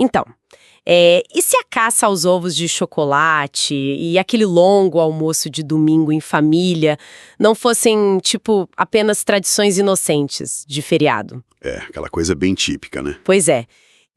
Então, e se a caça aos ovos de chocolate e aquele longo almoço de domingo em família não fossem, tipo, apenas tradições inocentes de feriado? Aquela coisa bem típica, né? Pois é.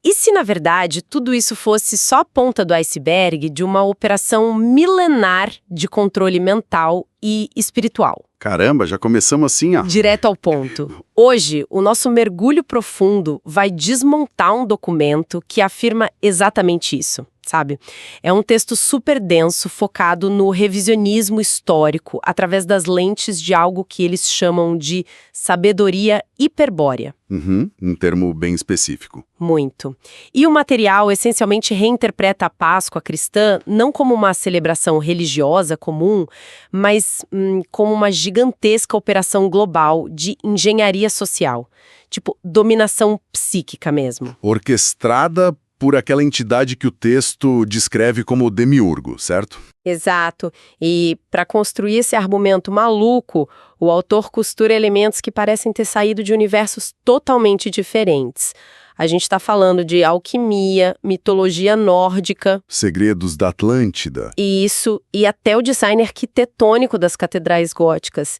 E se, na verdade, tudo isso fosse só a ponta do iceberg de uma operação milenar de controle mental e espiritual? Caramba, já começamos assim, ó. Direto ao ponto. Hoje, o nosso mergulho profundo vai desmontar um documento que afirma exatamente isso, sabe? É um texto super denso, focado no revisionismo histórico, através das lentes de algo que eles chamam de sabedoria hiperbórea. Um termo bem específico. Muito. E o material essencialmente reinterpreta a Páscoa cristã não como uma celebração religiosa comum, mas como uma gigantesca operação global de engenharia social. Tipo, dominação psíquica mesmo. Orquestrada por aquela entidade que o texto descreve como demiurgo, certo? Exato. E para construir esse argumento maluco, o autor costura elementos que parecem ter saído de universos totalmente diferentes. A gente está falando de alquimia, mitologia nórdica. Segredos da Atlântida. Isso, e até o design arquitetônico das catedrais góticas.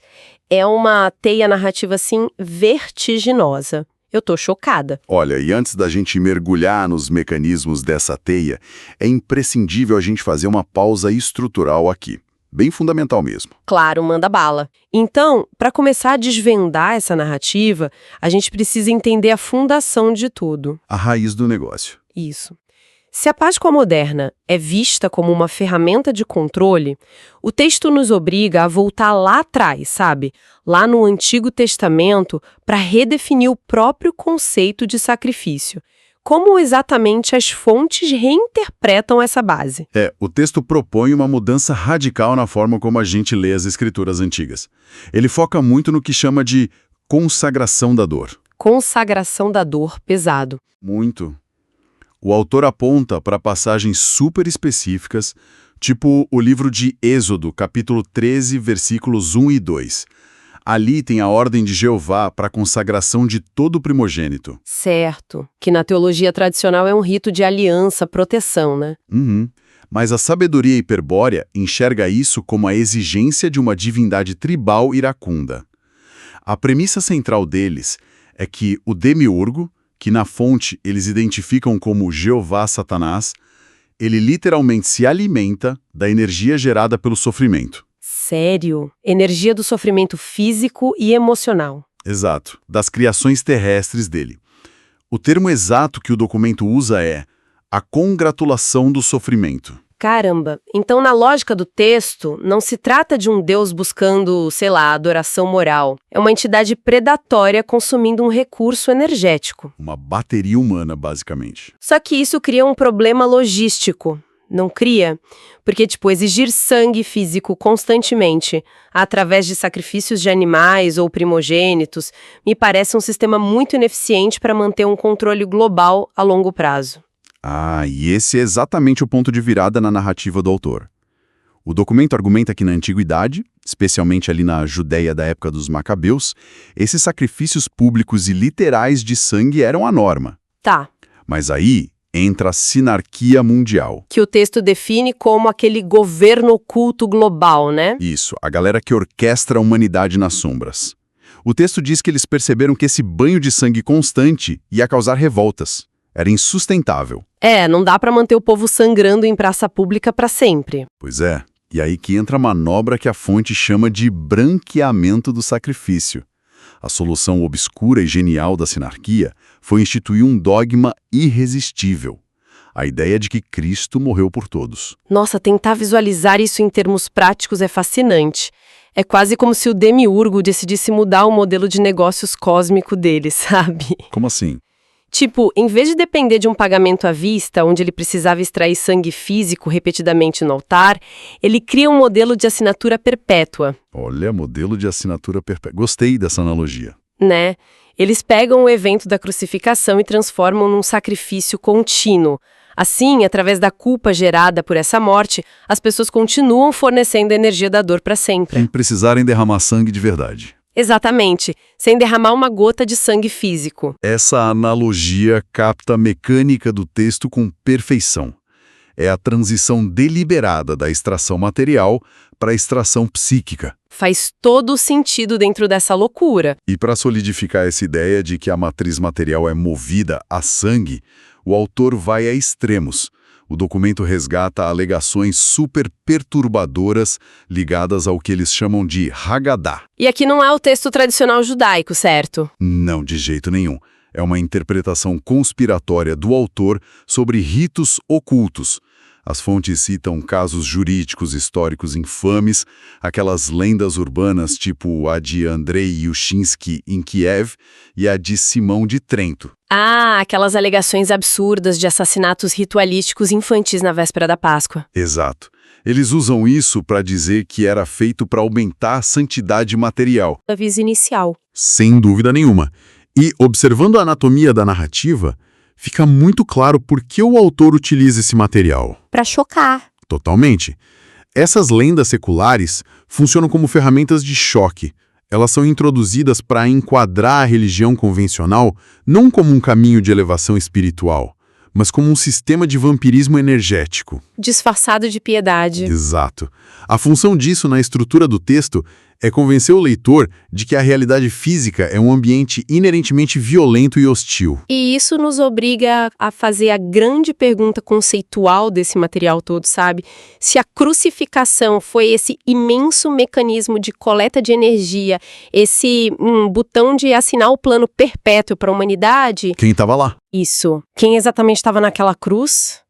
É uma teia narrativa, assim, vertiginosa. Eu tô chocada. Olha, e antes da gente mergulhar nos mecanismos dessa teia, é imprescindível a gente fazer uma pausa estrutural aqui. Bem fundamental mesmo. Claro, manda bala. Então, para começar a desvendar essa narrativa, a gente precisa entender a fundação de tudo. A raiz do negócio. Isso. Se a Páscoa moderna é vista como uma ferramenta de controle, o texto nos obriga a voltar lá atrás, sabe? Lá no Antigo Testamento, para redefinir o próprio conceito de sacrifício. Como exatamente as fontes reinterpretam essa base? O texto propõe uma mudança radical na forma como a gente lê as escrituras antigas. Ele foca muito no que chama de consagração da dor. Consagração da dor, pesado. Muito. O autor aponta para passagens super específicas, tipo o livro de Êxodo, capítulo 13, versículos 1 e 2. Ali tem a ordem de Jeová para a consagração de todo o primogênito. Certo, que na teologia tradicional é um rito de aliança, proteção, né? Mas a sabedoria hiperbórea enxerga isso como a exigência de uma divindade tribal iracunda. A premissa central deles é que o demiurgo, que na fonte eles identificam como Jeová Satanás, ele literalmente se alimenta da energia gerada pelo sofrimento. Sério? Energia do sofrimento físico e emocional. Exato, das criações terrestres dele. O termo exato que o documento usa é a congratulação do sofrimento. Caramba, então na lógica do texto, não se trata de um Deus buscando, sei lá, adoração moral. É uma entidade predatória consumindo um recurso energético. Uma bateria humana, basicamente. Só que isso cria um problema logístico. Não cria? Porque, exigir sangue físico constantemente, através de sacrifícios de animais ou primogênitos, me parece um sistema muito ineficiente para manter um controle global a longo prazo. E esse é exatamente o ponto de virada na narrativa do autor. O documento argumenta que na Antiguidade, especialmente ali na Judéia da época dos Macabeus, esses sacrifícios públicos e literais de sangue eram a norma. Tá. Mas aí entra a sinarquia mundial. Que o texto define como aquele governo oculto global, né? Isso, a galera que orquestra a humanidade nas sombras. O texto diz que eles perceberam que esse banho de sangue constante ia causar revoltas. Era insustentável. Não dá para manter o povo sangrando em praça pública para sempre. Pois é, e aí que entra a manobra que a fonte chama de branqueamento do sacrifício. A solução obscura e genial da sinarquia foi instituir um dogma irresistível. A ideia de que Cristo morreu por todos. Nossa, tentar visualizar isso em termos práticos é fascinante. É quase como se o demiurgo decidisse mudar o modelo de negócios cósmico dele, sabe? Como assim? Em vez de depender de um pagamento à vista, onde ele precisava extrair sangue físico repetidamente no altar, ele cria um modelo de assinatura perpétua. Olha, modelo de assinatura perpétua. Gostei dessa analogia. Né? Eles pegam o evento da crucificação e transformam num sacrifício contínuo. Assim, através da culpa gerada por essa morte, as pessoas continuam fornecendo a energia da dor para sempre. Sem precisarem derramar sangue de verdade. Exatamente, sem derramar uma gota de sangue físico. Essa analogia capta a mecânica do texto com perfeição. É a transição deliberada da extração material para a extração psíquica. Faz todo o sentido dentro dessa loucura. E para solidificar essa ideia de que a matriz material é movida a sangue, o autor vai a extremos. O documento resgata alegações super perturbadoras ligadas ao que eles chamam de Haggadah. E aqui não é o texto tradicional judaico, certo? Não, de jeito nenhum. É uma interpretação conspiratória do autor sobre ritos ocultos. As fontes citam casos jurídicos históricos infames, aquelas lendas urbanas tipo a de Andrei Yushchinsky em Kiev e a de Simão de Trento. Ah, aquelas alegações absurdas de assassinatos ritualísticos infantis na véspera da Páscoa. Exato. Eles usam isso para dizer que era feito para aumentar a santidade material. Da visa inicial. Sem dúvida nenhuma. E, observando a anatomia da narrativa, fica muito claro por que o autor utiliza esse material. Para chocar. Totalmente. Essas lendas seculares funcionam como ferramentas de choque. Elas são introduzidas para enquadrar a religião convencional não como um caminho de elevação espiritual, mas como um sistema de vampirismo energético. Disfarçado de piedade. Exato. A função disso na estrutura do texto é convencer o leitor de que a realidade física é um ambiente inerentemente violento e hostil. E isso nos obriga a fazer a grande pergunta conceitual desse material todo, sabe? Se a crucificação foi esse imenso mecanismo de coleta de energia, esse botão de assinar o plano perpétuo para a humanidade... Quem estava lá? Isso. Quem exatamente estava naquela cruz?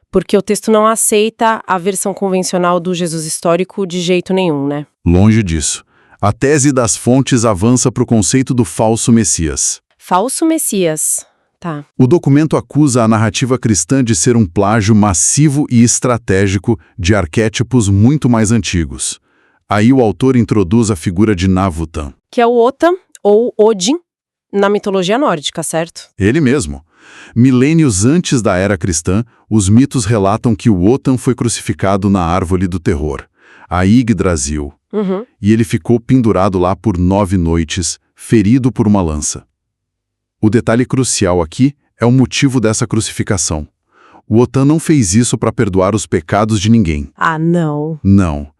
Porque o texto não aceita a versão convencional do Jesus histórico de jeito nenhum, né? Longe disso. A tese das fontes avança para o conceito do falso Messias. Falso Messias. Tá. O documento acusa a narrativa cristã de ser um plágio massivo e estratégico de arquétipos muito mais antigos. Aí o autor introduz a figura de Navutan. Que é o Wotan, ou Odin, na mitologia nórdica, certo? Ele mesmo. Milênios antes da era cristã, os mitos relatam que o Wotan foi crucificado na árvore do terror, a Yggdrasil, e ele ficou pendurado lá por 9 noites, ferido por uma lança. O detalhe crucial aqui é o motivo dessa crucificação. O Wotan não fez isso para perdoar os pecados de ninguém. Ah, não. Não.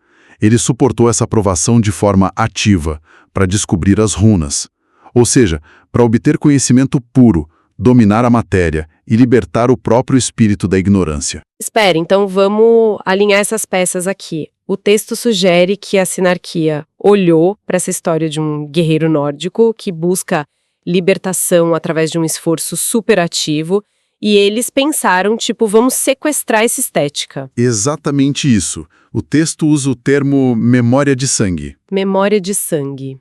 Ele suportou essa provação de forma ativa, para descobrir as runas. Ou seja, para obter conhecimento puro, dominar a matéria e libertar o próprio espírito da ignorância. Espera, então vamos alinhar essas peças aqui. O texto sugere que a sinarquia olhou para essa história de um guerreiro nórdico que busca libertação através de um esforço superativo e eles pensaram, tipo, vamos sequestrar essa estética. Exatamente isso. O texto usa o termo memória de sangue. Memória de sangue.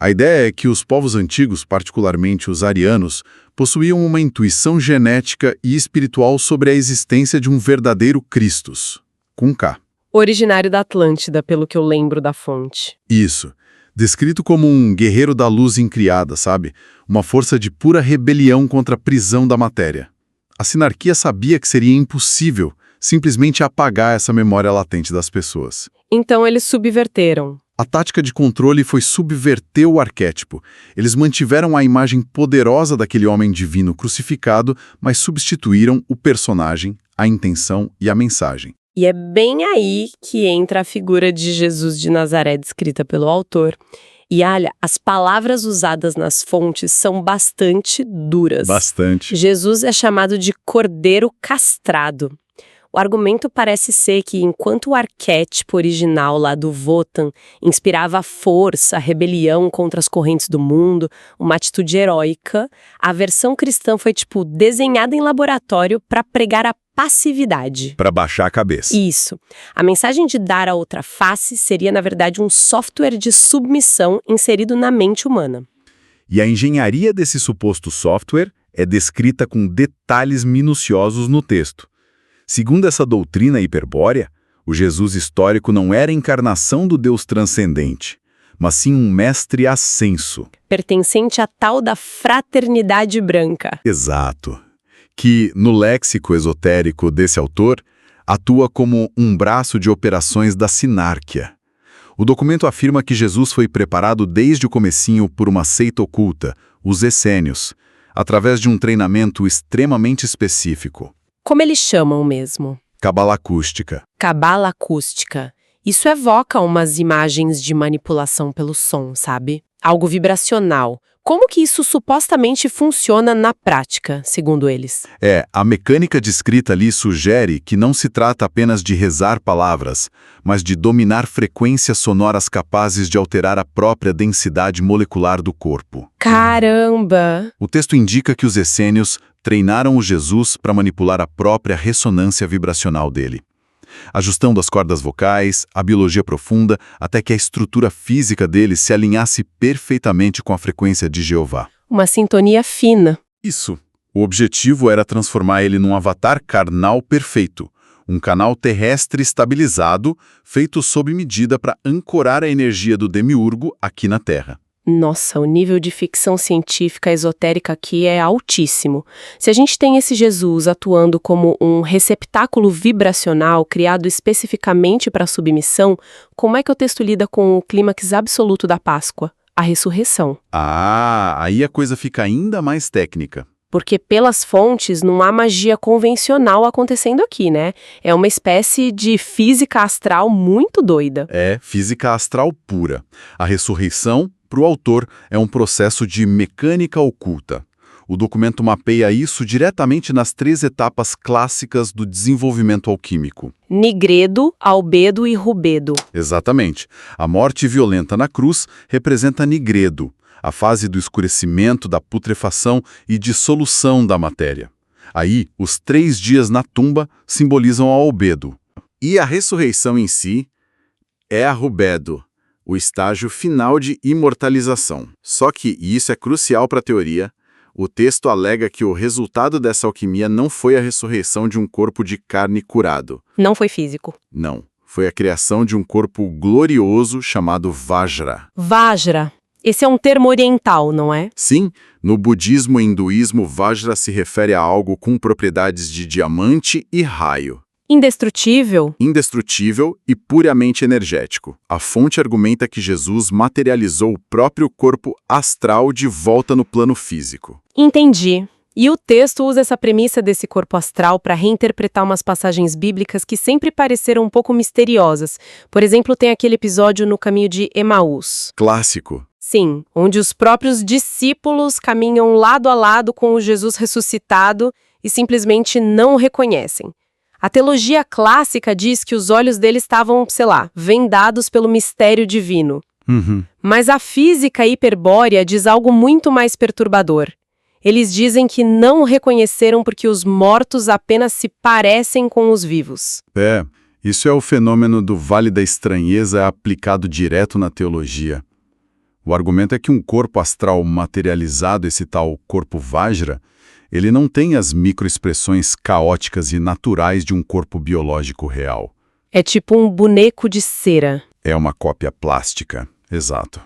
A ideia é que os povos antigos, particularmente os arianos, possuíam uma intuição genética e espiritual sobre a existência de um verdadeiro Christus, com K. Originário da Atlântida, pelo que eu lembro da fonte. Isso. Descrito como um guerreiro da luz incriada, sabe? Uma força de pura rebelião contra a prisão da matéria. A sinarquia sabia que seria impossível simplesmente apagar essa memória latente das pessoas. Então eles subverteram. A tática de controle foi subverter o arquétipo. Eles mantiveram a imagem poderosa daquele homem divino crucificado, mas substituíram o personagem, a intenção e a mensagem. E é bem aí que entra a figura de Jesus de Nazaré descrita pelo autor. E olha, as palavras usadas nas fontes são bastante duras. Bastante. Jesus é chamado de cordeiro castrado. O argumento parece ser que, enquanto o arquétipo original lá do Wotan inspirava a força, a rebelião contra as correntes do mundo, uma atitude heróica, a versão cristã foi, desenhada em laboratório para pregar a passividade. Para baixar a cabeça. Isso. A mensagem de dar a outra face seria, na verdade, um software de submissão inserido na mente humana. E a engenharia desse suposto software é descrita com detalhes minuciosos no texto. Segundo essa doutrina hiperbórea, o Jesus histórico não era a encarnação do Deus transcendente, mas sim um mestre ascenso. Pertencente à tal da fraternidade branca. Exato. Que, no léxico esotérico desse autor, atua como um braço de operações da sinárquia. O documento afirma que Jesus foi preparado desde o comecinho por uma seita oculta, os essênios, através de um treinamento extremamente específico. Como eles chamam mesmo? Cabala acústica. Cabala acústica. Isso evoca umas imagens de manipulação pelo som, sabe? Algo vibracional. Como que isso supostamente funciona na prática, segundo eles? A mecânica descrita ali sugere que não se trata apenas de rezar palavras, mas de dominar frequências sonoras capazes de alterar a própria densidade molecular do corpo. Caramba! O texto indica que os essênios treinaram o Jesus para manipular a própria ressonância vibracional dele, ajustando as cordas vocais, a biologia profunda, até que a estrutura física dele se alinhasse perfeitamente com a frequência de Jeová. Uma sintonia fina. Isso. O objetivo era transformar ele num avatar carnal perfeito, um canal terrestre estabilizado, feito sob medida para ancorar a energia do demiurgo aqui na Terra. Nossa, o nível de ficção científica esotérica aqui é altíssimo. Se a gente tem esse Jesus atuando como um receptáculo vibracional criado especificamente para a submissão, como é que o texto lida com o clímax absoluto da Páscoa, a ressurreição? Aí a coisa fica ainda mais técnica. Porque pelas fontes não há magia convencional acontecendo aqui, né? É uma espécie de física astral muito doida. É física astral pura. A ressurreição, para o autor, é um processo de mecânica oculta. O documento mapeia isso diretamente nas 3 etapas clássicas do desenvolvimento alquímico. Nigredo, albedo e rubedo. Exatamente. A morte violenta na cruz representa nigredo, a fase do escurecimento, da putrefação e dissolução da matéria. Aí, os 3 dias na tumba simbolizam a albedo. E a ressurreição em si é a rubedo, o estágio final de imortalização. Só que, e isso é crucial para a teoria, o texto alega que o resultado dessa alquimia não foi a ressurreição de um corpo de carne curado. Não foi físico. Não. Foi a criação de um corpo glorioso chamado Vajra. Vajra. Esse é um termo oriental, não é? Sim, no budismo e hinduísmo, Vajra se refere a algo com propriedades de diamante e raio. Indestrutível? Indestrutível e puramente energético. A fonte argumenta que Jesus materializou o próprio corpo astral de volta no plano físico. Entendi. E o texto usa essa premissa desse corpo astral para reinterpretar umas passagens bíblicas que sempre pareceram um pouco misteriosas. Por exemplo, tem aquele episódio no caminho de Emaús. Clássico. Sim, onde os próprios discípulos caminham lado a lado com o Jesus ressuscitado e simplesmente não o reconhecem. A teologia clássica diz que os olhos deles estavam, vendados pelo mistério divino. Mas a física hiperbórea diz algo muito mais perturbador. Eles dizem que não o reconheceram porque os mortos apenas se parecem com os vivos. Isso é o fenômeno do Vale da Estranheza aplicado direto na teologia. O argumento é que um corpo astral materializado, esse tal corpo Vajra, ele não tem as microexpressões caóticas e naturais de um corpo biológico real. É tipo um boneco de cera. É uma cópia plástica, exato.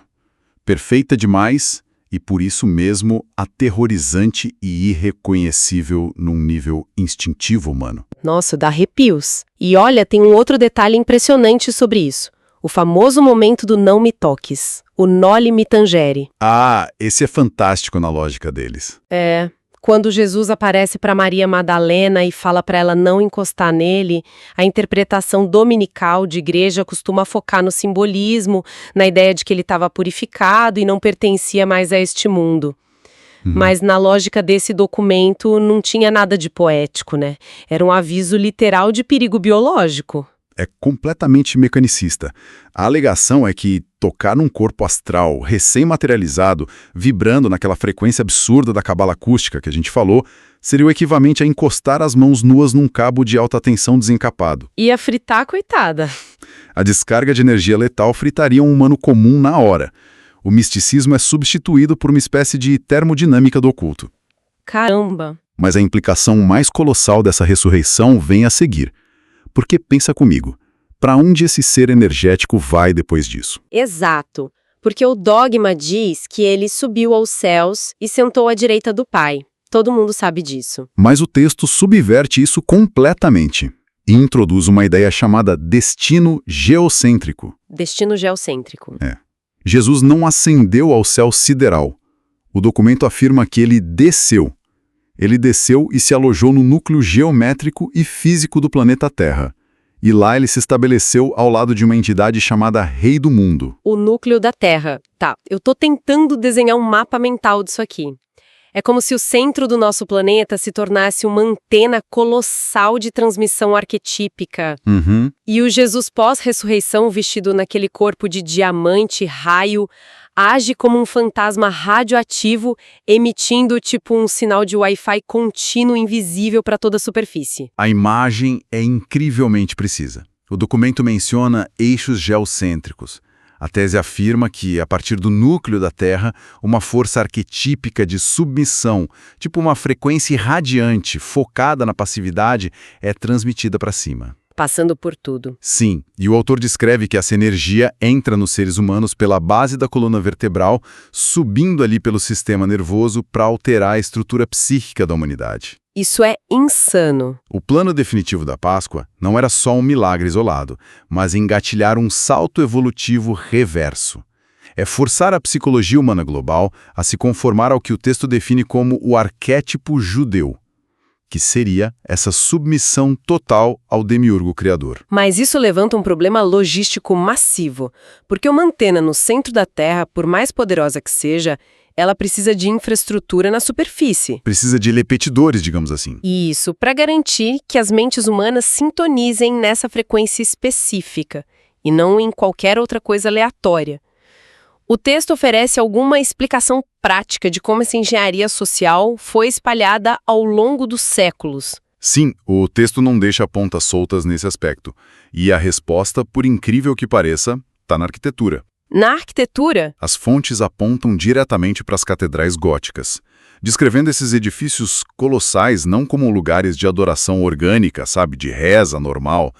Perfeita demais e, por isso mesmo, aterrorizante e irreconhecível num nível instintivo humano. Nossa, dá arrepios. E olha, tem um outro detalhe impressionante sobre isso. O famoso momento do não me toques, o noli me tangere. Esse é fantástico na lógica deles. Quando Jesus aparece para Maria Madalena e fala para ela não encostar nele, a interpretação dominical de igreja costuma focar no simbolismo, na ideia de que ele estava purificado e não pertencia mais a este mundo. Mas na lógica desse documento não tinha nada de poético, né? Era um aviso literal de perigo biológico. É completamente mecanicista. A alegação é que tocar num corpo astral recém-materializado, vibrando naquela frequência absurda da cabala acústica que a gente falou, seria o equivalente a encostar as mãos nuas num cabo de alta tensão desencapado. Ia fritar, coitada. A descarga de energia letal fritaria um humano comum na hora. O misticismo é substituído por uma espécie de termodinâmica do oculto. Caramba! Mas a implicação mais colossal dessa ressurreição vem a seguir. Porque pensa comigo, para onde esse ser energético vai depois disso? Exato, porque o dogma diz que ele subiu aos céus e sentou à direita do Pai. Todo mundo sabe disso. Mas o texto subverte isso completamente. e introduz uma ideia chamada destino geocêntrico. Destino geocêntrico. Jesus não ascendeu ao céu sideral. O documento afirma que ele desceu. Ele desceu e se alojou no núcleo geométrico e físico do planeta Terra. E lá ele se estabeleceu ao lado de uma entidade chamada Rei do Mundo. O núcleo da Terra. Tá, eu tô tentando desenhar um mapa mental disso aqui. É como se o centro do nosso planeta se tornasse uma antena colossal de transmissão arquetípica. E o Jesus pós-ressurreição, vestido naquele corpo de diamante, raio, age como um fantasma radioativo, emitindo tipo um sinal de Wi-Fi contínuo invisível para toda a superfície. A imagem é incrivelmente precisa. O documento menciona eixos geocêntricos. A tese afirma que, a partir do núcleo da Terra, uma força arquetípica de submissão, tipo uma frequência irradiante, focada na passividade, é transmitida para cima. Passando por tudo. Sim, e o autor descreve que essa energia entra nos seres humanos pela base da coluna vertebral, subindo ali pelo sistema nervoso para alterar a estrutura psíquica da humanidade. Isso é insano. O plano definitivo da Páscoa não era só um milagre isolado, mas engatilhar um salto evolutivo reverso. É forçar a psicologia humana global a se conformar ao que o texto define como o arquétipo judeu, que seria essa submissão total ao demiurgo criador. Mas isso levanta um problema logístico massivo, porque uma antena no centro da Terra, por mais poderosa que seja, ela precisa de infraestrutura na superfície. Precisa de repetidores, digamos assim. Isso, para garantir que as mentes humanas sintonizem nessa frequência específica, e não em qualquer outra coisa aleatória. O texto oferece alguma explicação prática de como essa engenharia social foi espalhada ao longo dos séculos. Sim, o texto não deixa pontas soltas nesse aspecto. E a resposta, por incrível que pareça, está na arquitetura. Na arquitetura? As fontes apontam diretamente para as catedrais góticas, descrevendo esses edifícios colossais não como lugares de adoração orgânica, sabe, de reza normal,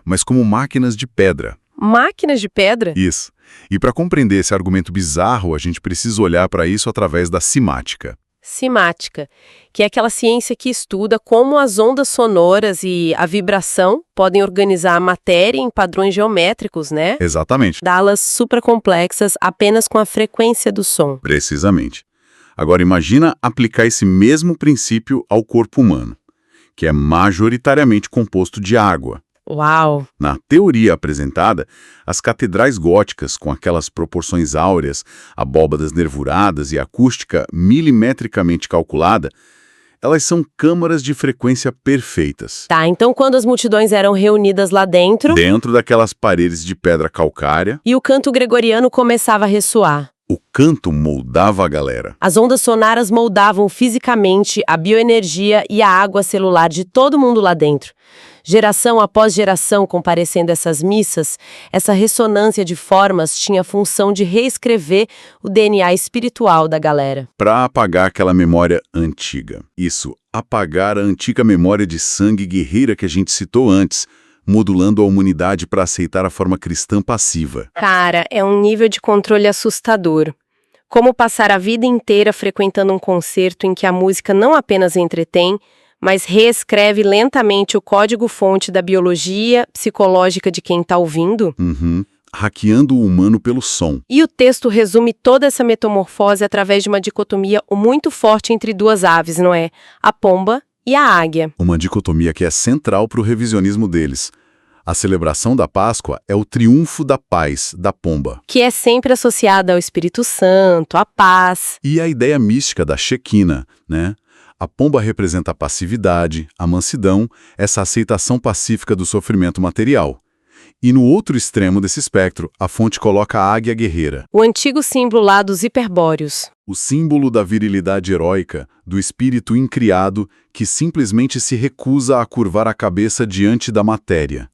mas como máquinas de pedra. Máquinas de pedra? Isso. E para compreender esse argumento bizarro, a gente precisa olhar para isso através da cimática. Cimática, que é aquela ciência que estuda como as ondas sonoras e a vibração podem organizar a matéria em padrões geométricos, né? Exatamente. Dá-las supracomplexas apenas com a frequência do som. Precisamente. Agora imagina aplicar esse mesmo princípio ao corpo humano, que é majoritariamente composto de água. Uau! Na teoria apresentada, as catedrais góticas, com aquelas proporções áureas, abóbadas nervuradas e acústica milimetricamente calculada, elas são câmaras de frequência perfeitas. Tá, então quando as multidões eram reunidas lá dentro... Dentro daquelas paredes de pedra calcária... E o canto gregoriano começava a ressoar. O canto moldava a galera. As ondas sonoras moldavam fisicamente a bioenergia e a água celular de todo mundo lá dentro. Geração após geração comparecendo a essas missas, essa ressonância de formas tinha a função de reescrever o DNA espiritual da galera. Para apagar aquela memória antiga. Isso, apagar a antiga memória de sangue guerreira que a gente citou antes, modulando a humanidade para aceitar a forma cristã passiva. Cara, é um nível de controle assustador. Como passar a vida inteira frequentando um concerto em que a música não apenas entretém, mas reescreve lentamente o código-fonte da biologia psicológica de quem está ouvindo? Hackeando o humano pelo som. E o texto resume toda essa metamorfose através de uma dicotomia muito forte entre duas aves, não é? A pomba e a águia. Uma dicotomia que é central para o revisionismo deles. A celebração da Páscoa é o triunfo da paz, da pomba. Que é sempre associada ao Espírito Santo, à paz. E a ideia mística da Shekinah, né? A pomba representa a passividade, a mansidão, essa aceitação pacífica do sofrimento material. E no outro extremo desse espectro, a fonte coloca a águia guerreira. O antigo símbolo lá dos hiperbóreos. O símbolo da virilidade heróica, do espírito incriado que simplesmente se recusa a curvar a cabeça diante da matéria.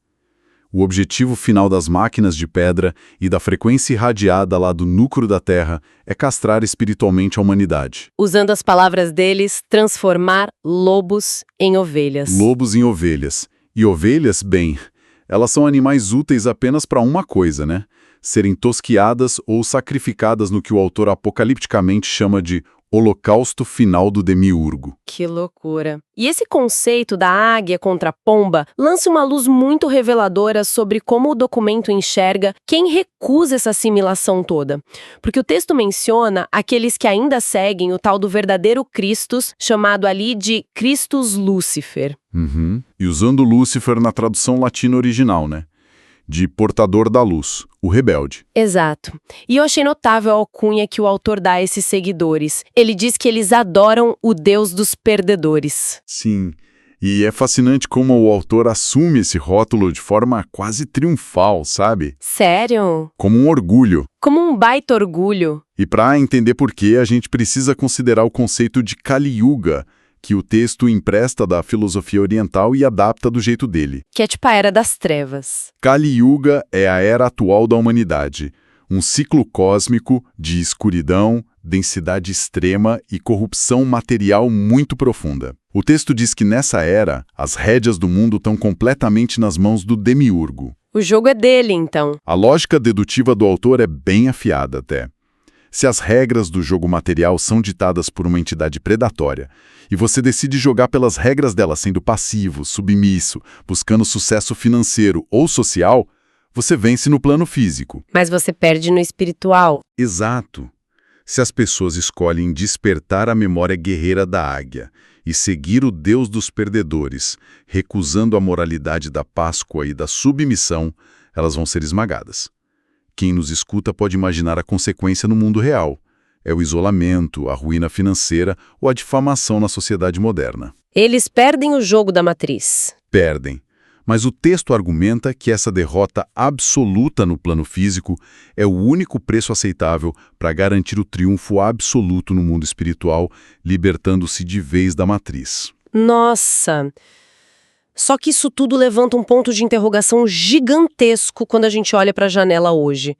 O objetivo final das máquinas de pedra e da frequência irradiada lá do núcleo da Terra é castrar espiritualmente a humanidade. Usando as palavras deles, transformar lobos em ovelhas. Lobos em ovelhas. E ovelhas, bem, elas são animais úteis apenas para uma coisa, né? Serem tosquiadas ou sacrificadas no que o autor apocalipticamente chama de holocausto final do Demiurgo. Que loucura. E esse conceito da águia contra a pomba lança uma luz muito reveladora sobre como o documento enxerga quem recusa essa assimilação toda. Porque o texto menciona aqueles que ainda seguem o tal do verdadeiro Christus, chamado ali de Christus Lúcifer. E usando Lúcifer na tradução latina original, né? De portador da luz, o rebelde. Exato. E eu achei notável a alcunha que o autor dá a esses seguidores. Ele diz que eles adoram o Deus dos perdedores. Sim, e é fascinante como o autor assume esse rótulo de forma quase triunfal, sabe? Sério? Como um orgulho. Como um baita orgulho. E para entender por quê, a gente precisa considerar o conceito de Kali Yuga, que o texto empresta da filosofia oriental e adapta do jeito dele. Que é tipo a Era das Trevas. Kali Yuga é a era atual da humanidade, um ciclo cósmico de escuridão, densidade extrema e corrupção material muito profunda. O texto diz que nessa era, as rédeas do mundo estão completamente nas mãos do Demiurgo. O jogo é dele, então. A lógica dedutiva do autor é bem afiada até. Se as regras do jogo material são ditadas por uma entidade predatória, e você decide jogar pelas regras dela sendo passivo, submisso, buscando sucesso financeiro ou social, você vence no plano físico. Mas você perde no espiritual. Exato. Se as pessoas escolhem despertar a memória guerreira da águia e seguir o Deus dos perdedores, recusando a moralidade da Páscoa e da submissão, elas vão ser esmagadas. Quem nos escuta pode imaginar a consequência no mundo real. É o isolamento, a ruína financeira ou a difamação na sociedade moderna. Eles perdem o jogo da matriz. Perdem. Mas o texto argumenta que essa derrota absoluta no plano físico é o único preço aceitável para garantir o triunfo absoluto no mundo espiritual, libertando-se de vez da matriz. Nossa! Só que isso tudo levanta um ponto de interrogação gigantesco quando a gente olha para a janela hoje.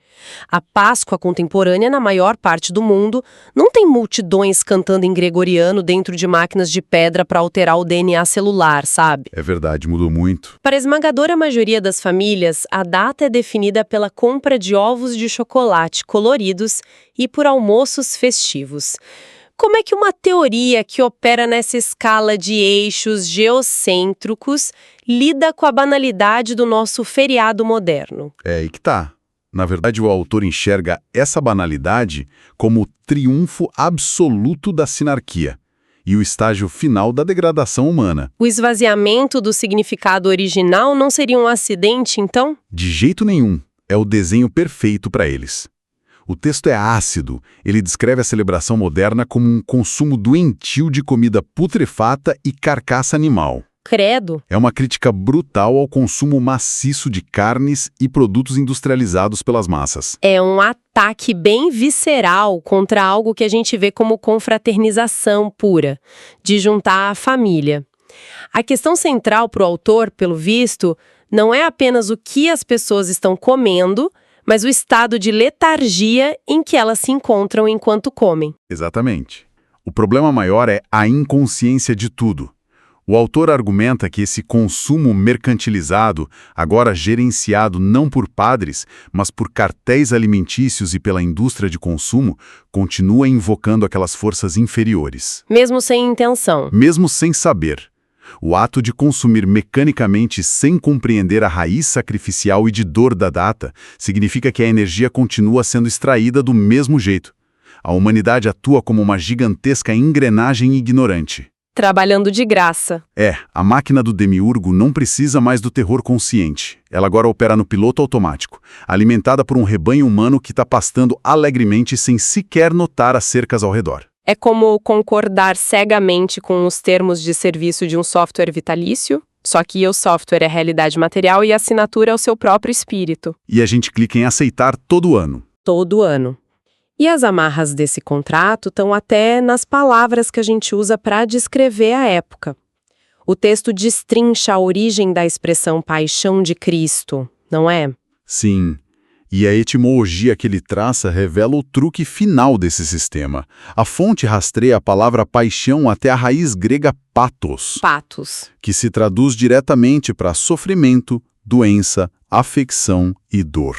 A Páscoa contemporânea, na maior parte do mundo, não tem multidões cantando em gregoriano dentro de máquinas de pedra para alterar o DNA celular, sabe? É verdade, mudou muito. Para a esmagadora maioria das famílias, a data é definida pela compra de ovos de chocolate coloridos e por almoços festivos. Como é que uma teoria que opera nessa escala de eixos geocêntricos lida com a banalidade do nosso feriado moderno? É aí que tá. Na verdade, o autor enxerga essa banalidade como o triunfo absoluto da sinarquia e o estágio final da degradação humana. O esvaziamento do significado original não seria um acidente, então? De jeito nenhum. É o desenho perfeito para eles. O texto é ácido, ele descreve a celebração moderna como um consumo doentio de comida putrefata e carcaça animal. Credo. É uma crítica brutal ao consumo maciço de carnes e produtos industrializados pelas massas. É um ataque bem visceral contra algo que a gente vê como confraternização pura, de juntar a família. A questão central para o autor, pelo visto, não é apenas o que as pessoas estão comendo, mas o estado de letargia em que elas se encontram enquanto comem. Exatamente. O problema maior é a inconsciência de tudo. O autor argumenta que esse consumo mercantilizado, agora gerenciado não por padres, mas por cartéis alimentícios e pela indústria de consumo, continua invocando aquelas forças inferiores. Mesmo sem intenção. Mesmo sem saber. O ato de consumir mecanicamente sem compreender a raiz sacrificial e de dor da data significa que a energia continua sendo extraída do mesmo jeito. A humanidade atua como uma gigantesca engrenagem ignorante. Trabalhando de graça. A máquina do Demiurgo não precisa mais do terror consciente. Ela agora opera no piloto automático, alimentada por um rebanho humano que está pastando alegremente sem sequer notar as cercas ao redor. É como concordar cegamente com os termos de serviço de um software vitalício, só que o software é realidade material e a assinatura é o seu próprio espírito. E a gente clica em aceitar todo ano. Todo ano. E as amarras desse contrato estão até nas palavras que a gente usa para descrever a época. O texto destrincha a origem da expressão paixão de Cristo, não é? Sim. E a etimologia que ele traça revela o truque final desse sistema. A fonte rastreia a palavra paixão até a raiz grega pathos, que se traduz diretamente para sofrimento, doença, afecção e dor.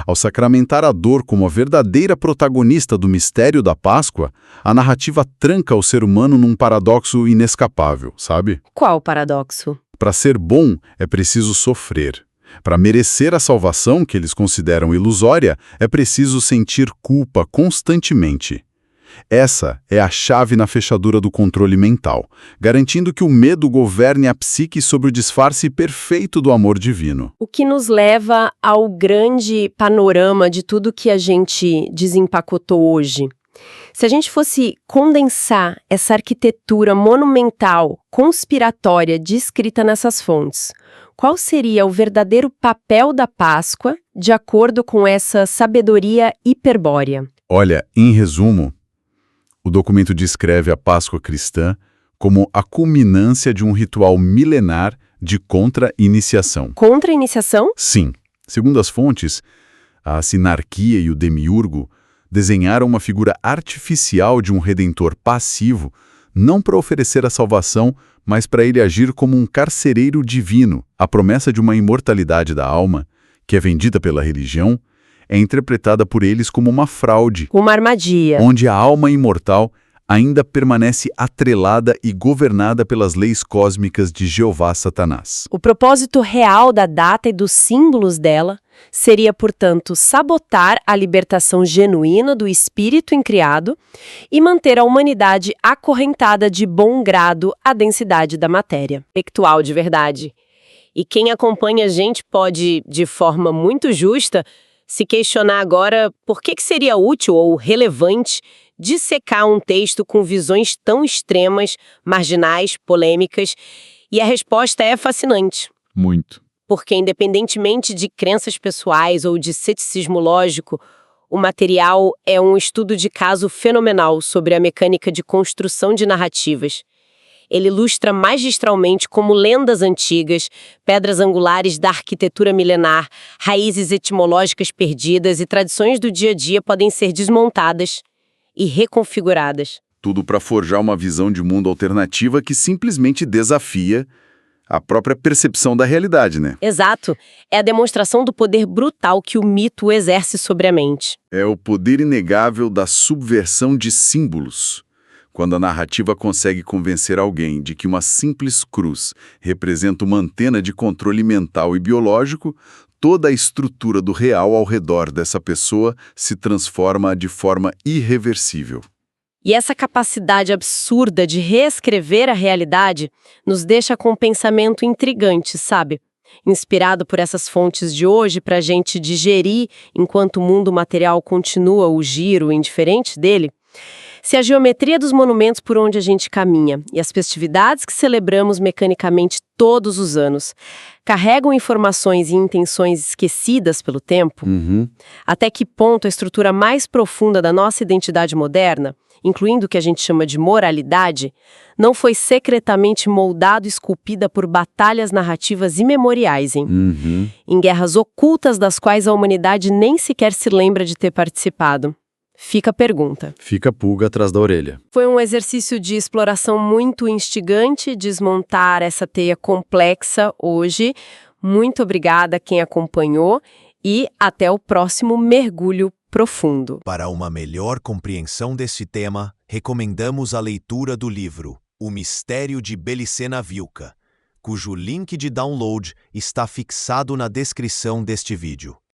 Ao sacramentar a dor como a verdadeira protagonista do mistério da Páscoa, a narrativa tranca o ser humano num paradoxo inescapável, sabe? Qual paradoxo? Para ser bom, é preciso sofrer. Para merecer a salvação que eles consideram ilusória, é preciso sentir culpa constantemente. Essa é a chave na fechadura do controle mental, garantindo que o medo governe a psique sobre o disfarce perfeito do amor divino. O que nos leva ao grande panorama de tudo que a gente desempacotou hoje. Se a gente fosse condensar essa arquitetura monumental, conspiratória, descrita nessas fontes, qual seria o verdadeiro papel da Páscoa de acordo com essa sabedoria hiperbórea? Olha, em resumo, o documento descreve a Páscoa cristã como a culminância de um ritual milenar de contra-iniciação. Contra-iniciação? Sim. Segundo as fontes, a sinarquia e o demiurgo desenharam uma figura artificial de um redentor passivo, não para oferecer a salvação, mas para ele agir como um carcereiro divino. A promessa de uma imortalidade da alma, que é vendida pela religião, é interpretada por eles como uma fraude. Uma armadilha. Onde a alma imortal ainda permanece atrelada e governada pelas leis cósmicas de Jeová Satanás. O propósito real da data e dos símbolos dela seria, portanto, sabotar a libertação genuína do espírito incriado e manter a humanidade acorrentada de bom grado à densidade da matéria. Intelectual de verdade. E quem acompanha a gente pode, de forma muito justa, se questionar agora por que seria útil ou relevante dissecar um texto com visões tão extremas, marginais, polêmicas, e a resposta é fascinante. Muito. Porque, independentemente de crenças pessoais ou de ceticismo lógico, o material é um estudo de caso fenomenal sobre a mecânica de construção de narrativas. Ele ilustra magistralmente como lendas antigas, pedras angulares da arquitetura milenar, raízes etimológicas perdidas e tradições do dia a dia podem ser desmontadas e reconfiguradas. Tudo para forjar uma visão de mundo alternativa que simplesmente desafia a própria percepção da realidade, né? Exato. É a demonstração do poder brutal que o mito exerce sobre a mente. É o poder inegável da subversão de símbolos. Quando a narrativa consegue convencer alguém de que uma simples cruz representa uma antena de controle mental e biológico, toda a estrutura do real ao redor dessa pessoa se transforma de forma irreversível. E essa capacidade absurda de reescrever a realidade nos deixa com um pensamento intrigante, sabe? Inspirado por essas fontes de hoje para a gente digerir enquanto o mundo material continua o giro indiferente dele. Se a geometria dos monumentos por onde a gente caminha e as festividades que celebramos mecanicamente todos os anos carregam informações e intenções esquecidas pelo tempo, até que ponto a estrutura mais profunda da nossa identidade moderna, incluindo o que a gente chama de moralidade, não foi secretamente moldada e esculpida por batalhas narrativas imemoriais, em guerras ocultas das quais a humanidade nem sequer se lembra de ter participado. Fica a pergunta. Fica a pulga atrás da orelha. Foi um exercício de exploração muito instigante, desmontar essa teia complexa hoje. Muito obrigada a quem acompanhou e até o próximo mergulho profundo. Para uma melhor compreensão desse tema, recomendamos a leitura do livro O Mistério de Belicena Vilca, cujo link de download está fixado na descrição deste vídeo.